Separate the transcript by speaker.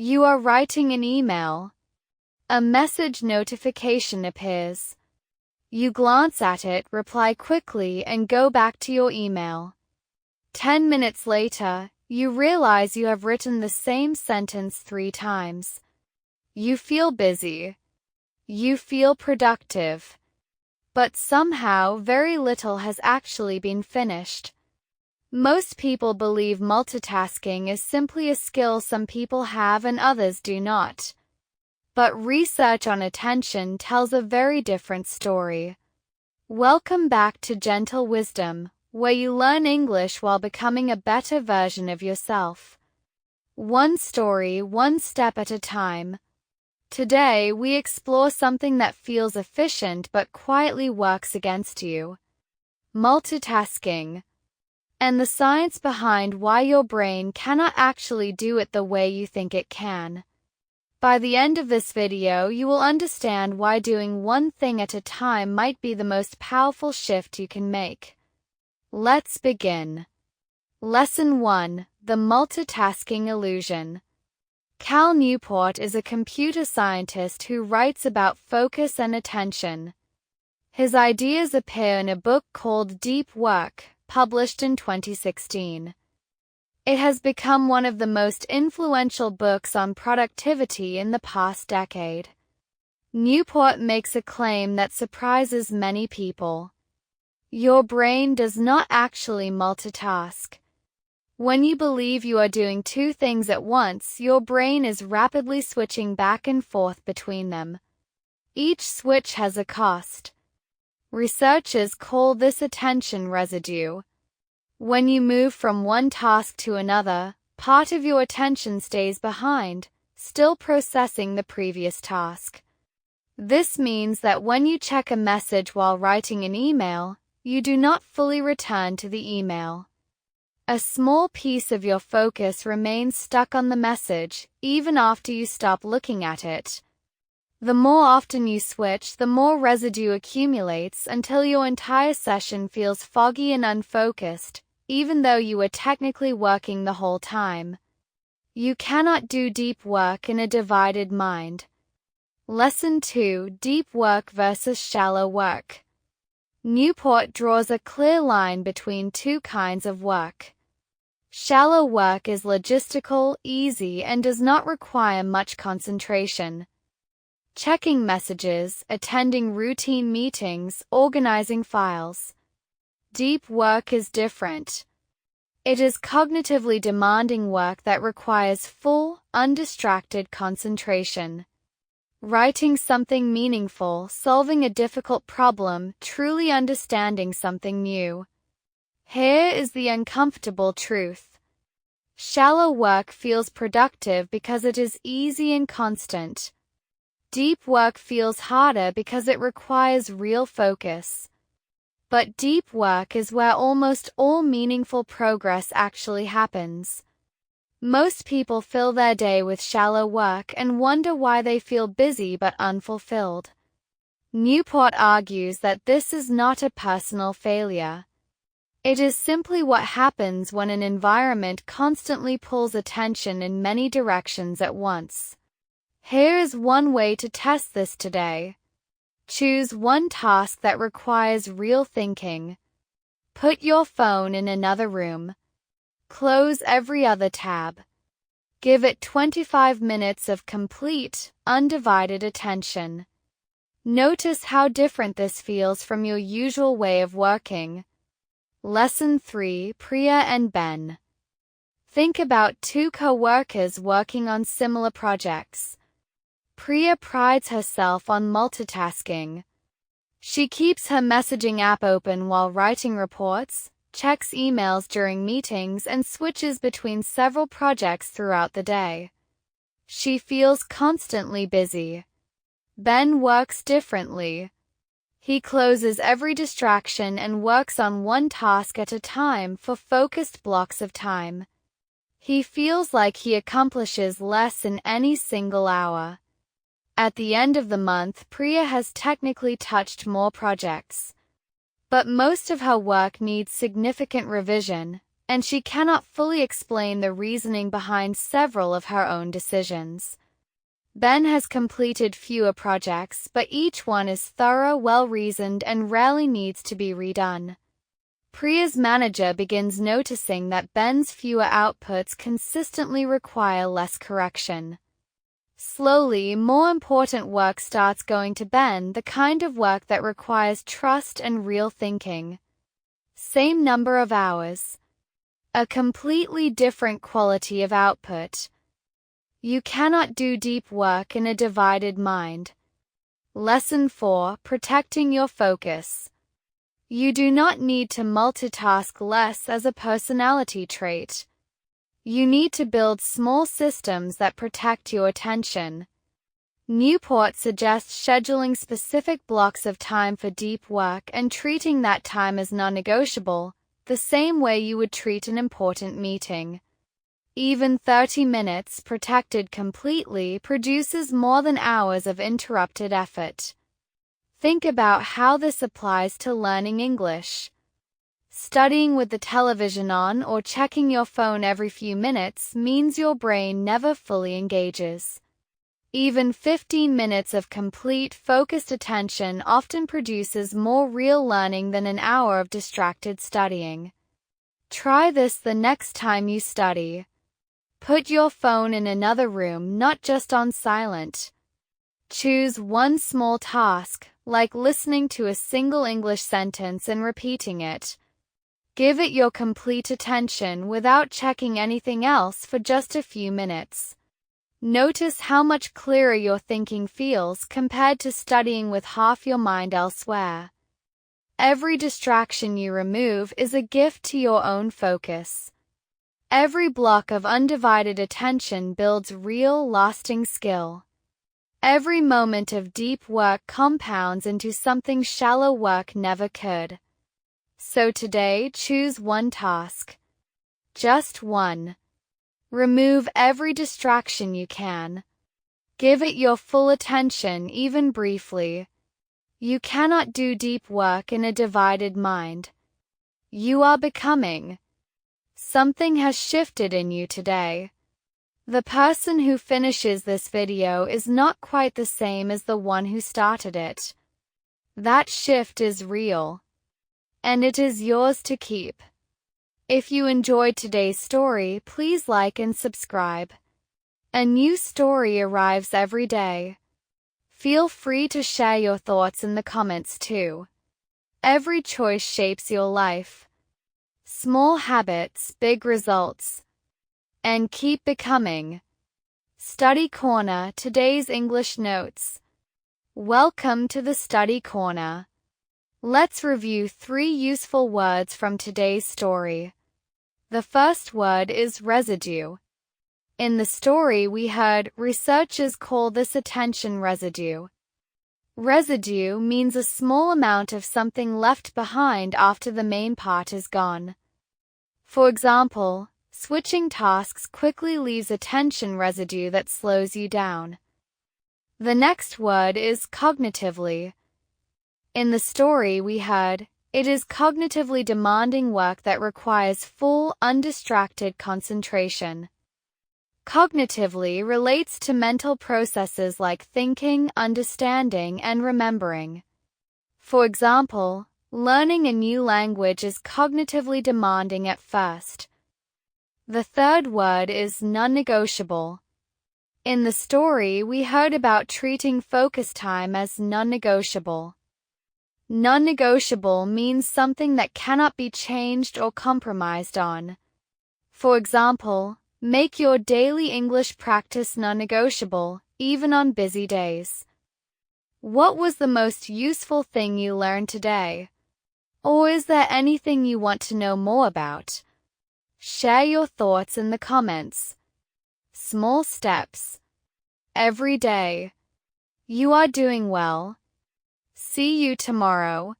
Speaker 1: You are writing an email. A message notification appears. You glance at it, reply quickly, and go back to your email. 10 minutes later, you realize you have written the same sentence 3 times. You feel busy. You feel productive. But somehow very little has actually been finished. Most people believe multitasking is simply a skill some people have and others do not. But research on attention tells a very different story. Welcome back to Gentle Wisdom, where you learn English while becoming a better version of yourself. One story, one step at a time. Today, we explore something that feels efficient but quietly works against you. Multitasking. And the science behind why your brain cannot actually do it the way you think it can. By the end of this video, you will understand why doing one thing at a time might be the most powerful shift you can make. Let's begin. Lesson 1: The Multitasking Illusion. Cal Newport is a computer scientist who writes about focus and attention. His ideas appear in a book called Deep Work, published in 2016. It has become one of the most influential books on productivity in the past decade. Newport makes a claim that surprises many people. Your brain does not actually multitask. When you believe you are doing 2 things at once, your brain is rapidly switching back and forth between them. Each switch has a cost. Researchers call this attention residue. When you move from one task to another, part of your attention stays behind, still processing the previous task. This means that when you check a message while writing an email, you do not fully return to the email. A small piece of your focus remains stuck on the message, even after you stop looking at it. The more often you switch, the more residue accumulates until your entire session feels foggy and unfocused, even though you were technically working the whole time. You cannot do deep work in a divided mind. Lesson 2: Deep work versus shallow work. Newport draws a clear line between 2 kinds of work. Shallow work is logistical, easy, and does not require much concentration. Checking messages, attending routine meetings, organizing files. Deep work is different. It is cognitively demanding work that requires full, undistracted concentration. Writing something meaningful, solving a difficult problem, truly understanding something new. Here is the uncomfortable truth. Shallow work feels productive because it is easy and constant. Deep work feels harder because it requires real focus. But deep work is where almost all meaningful progress actually happens. Most people fill their day with shallow work and wonder why they feel busy but unfulfilled. Newport argues that this is not a personal failure. It is simply what happens when an environment constantly pulls attention in many directions at once. Here is one way to test this today. Choose one task that requires real thinking. Put your phone in another room. Close every other tab. Give it 25 minutes of complete, undivided attention. Notice how different this feels from your usual way of working. Lesson 3: Priya and Ben. Think about 2 co-workers working on similar projects. Priya prides herself on multitasking. She keeps her messaging app open while writing reports, checks emails during meetings, and switches between several projects throughout the day. She feels constantly busy. Ben works differently. He closes every distraction and works on one task at a time for focused blocks of time. He feels like he accomplishes less in any single hour. At the end of the month, Priya has technically touched more projects. But most of her work needs significant revision, and she cannot fully explain the reasoning behind several of her own decisions. Ben has completed fewer projects, but each one is thorough, well-reasoned, and rarely needs to be redone. Priya's manager begins noticing that Ben's fewer outputs consistently require less correction. Slowly, more important work starts going to Ben, the kind of work that requires trust and real thinking. Same number of hours. A completely different quality of output. You cannot do deep work in a divided mind. Lesson 4: Protecting your focus. You do not need to multitask less as a personality trait. You need to build small systems that protect your attention. Newport suggests scheduling specific blocks of time for deep work and treating that time as non-negotiable, the same way you would treat an important meeting. Even 30 minutes protected completely produces more than hours of interrupted effort. Think about how this applies to learning English. Studying with the television on or checking your phone every few minutes means your brain never fully engages. Even 15 minutes of complete, focused attention often produces more real learning than an hour of distracted studying. Try this the next time you study. Put your phone in another room, not just on silent. Choose one small task, like listening to a single English sentence and repeating it. Give it your complete attention without checking anything else for just a few minutes. Notice how much clearer your thinking feels compared to studying with half your mind elsewhere. Every distraction you remove is a gift to your own focus. Every block of undivided attention builds real, lasting skill. Every moment of deep work compounds into something shallow work never could. So today, choose one task. Just one. Remove every distraction you can. Give it your full attention, even briefly. You cannot do deep work in a divided mind. You are becoming. Something has shifted in you today. The person who finishes this video is not quite the same as the one who started it. That shift is real. And it is yours to keep. If you enjoyed today's story, please like and subscribe. A new story arrives every day. Feel free to share your thoughts in the comments too. Every choice shapes your life. Small habits, big results. And keep becoming. Study Corner, today's English notes. Welcome to the Study Corner. Let's review 3 useful words from today's story. The first word is residue. In the story we heard, researchers call this attention residue. Residue means a small amount of something left behind after the main part is gone. For example, switching tasks quickly leaves attention residue that slows you down. The next word is cognitively. In the story we heard, it is cognitively demanding work that requires full, undistracted concentration. Cognitively relates to mental processes like thinking, understanding, and remembering. For example, learning a new language is cognitively demanding at first. The third word is non-negotiable. In the story we heard about treating focus time as non-negotiable. Non-negotiable means something that cannot be changed or compromised on. For example, make your daily English practice non-negotiable, even on busy days. What was the most useful thing you learned today? Or is there anything you want to know more about? Share your thoughts in the comments. Small steps. Every day. You are doing well. See you tomorrow.